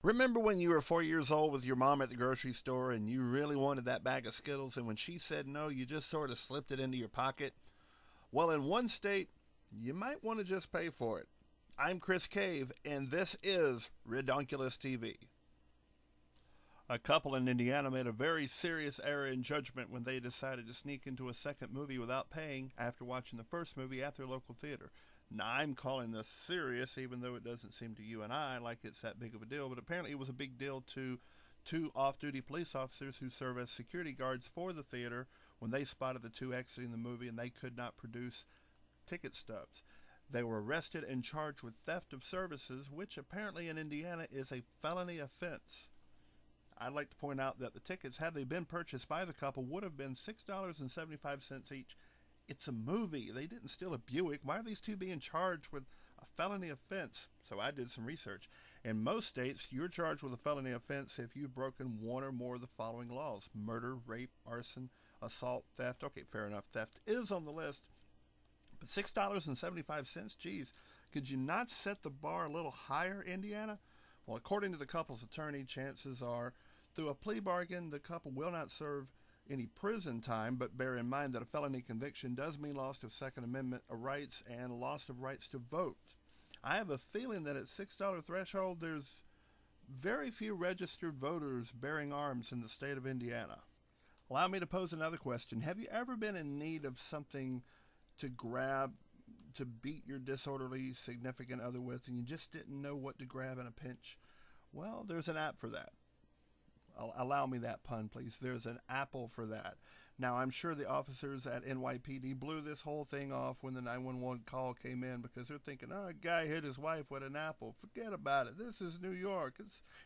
Remember when you were 4 years old with your mom at the grocery store and you really wanted that bag of Skittles, and when she said no, you just sort of slipped it into your pocket? Well, in one state, you might want to just pay for it. I'm Chris Cave, and this is Ridonkulous TV. A couple in Indiana made a very serious error in judgment when they decided to sneak into a second movie without paying after watching the first movie at their local theater. Now, I'm calling this serious, even though it doesn't seem to you and I like it's that big of a deal, but apparently it was a big deal to two off-duty police officers who serve as security guards for the theater when they spotted the two exiting the movie and they could not produce ticket stubs. They were arrested and charged with theft of services, which apparently in Indiana is a felony offense. I'd like to point out that the tickets, had they been purchased by the couple, would have been $6.75 each. It's a movie. They didn't steal a Buick. Why are these two being charged with a felony offense? So I did some research. In most states, you're charged with a felony offense if you've broken one or more of the following laws: murder, rape, arson, assault, theft. Okay, fair enough. Theft is on the list. But $6.75, geez, could you not set the bar a little higher, Indiana? Well, according to the couple's attorney, chances are, through a plea bargain, the couple will not serve any prison time, but bear in mind that a felony conviction does mean loss of Second Amendment rights and loss of rights to vote. I have a feeling that at $6 threshold, there's very few registered voters bearing arms in the state of Indiana. Allow me to pose another question. Have you ever been in need of something to grab to beat your disorderly significant other with, and you just didn't know what to grab in a pinch? Well, there's an app for that. Allow me that pun, please. There's an Apple for that. Now, I'm sure the officers at NYPD blew this whole thing off when the 911 call came in, because they're thinking, oh, a guy hit his wife with an apple. Forget about it. This is New York.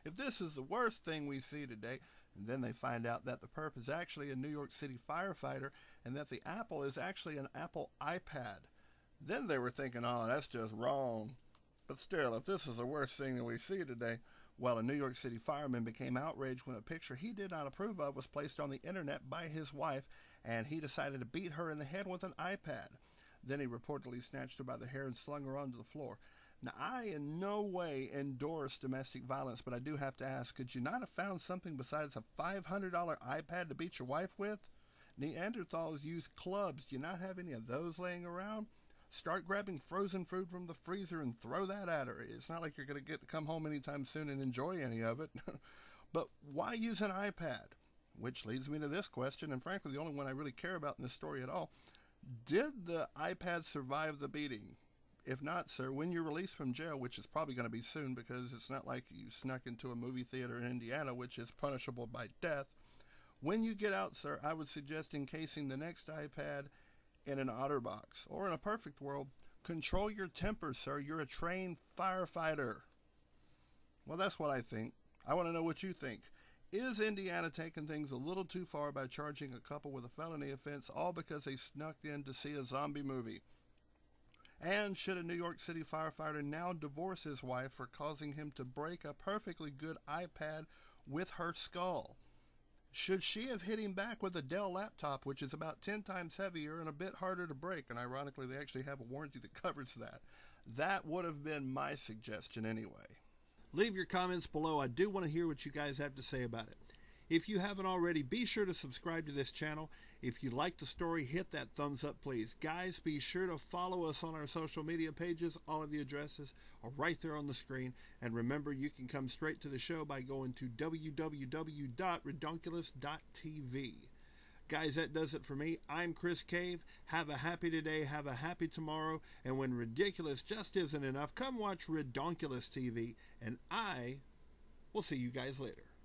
If this is the worst thing we see today. And then they find out that the perp is actually a New York City firefighter, and that the Apple is actually an Apple iPad. Then they were thinking, oh, that's just wrong. But still, if this is the worst thing that we see today, well, a New York City fireman became outraged when a picture he did not approve of was placed on the internet by his wife, and he decided to beat her in the head with an iPad. Then he reportedly snatched her by the hair and slung her onto the floor. Now, I in no way endorse domestic violence, but I do have to ask, could you not have found something besides a $500 iPad to beat your wife with? Neanderthals used clubs. Do you not have any of those laying around? Start grabbing frozen food from the freezer and throw that at her. It's not like you're going to get to come home anytime soon and enjoy any of it. But why use an iPad? Which leads me to this question, and frankly the only one I really care about in this story at all. Did the iPad survive the beating? If not, sir, when you're released from jail, which is probably going to be soon because it's not like you snuck into a movie theater in Indiana, which is punishable by death. When you get out, sir, I would suggest encasing the next iPad in an OtterBox, or in a perfect world, control your temper, sir. You're a trained firefighter. Well, that's what I think. I want to know what you think. Is Indiana taking things a little too far by charging a couple with a felony offense all because they snuck in to see a zombie movie? And should a New York City firefighter now divorce his wife for causing him to break a perfectly good iPad with her skull? Should she have hit him back with a Dell laptop, which is about 10 times heavier and a bit harder to break? And ironically, they actually have a warranty that covers that. That would have been my suggestion anyway. Leave your comments below. I do want to hear what you guys have to say about it. If you haven't already, be sure to subscribe to this channel. If you like the story, hit that thumbs up, please. Guys, be sure to follow us on our social media pages. All of the addresses are right there on the screen. And remember, you can come straight to the show by going to www.ridonkulous.tv. Guys, that does it for me. I'm Chris Cave. Have a happy today. Have a happy tomorrow. And when ridiculous just isn't enough, come watch Ridonkulous TV. And I will see you guys later.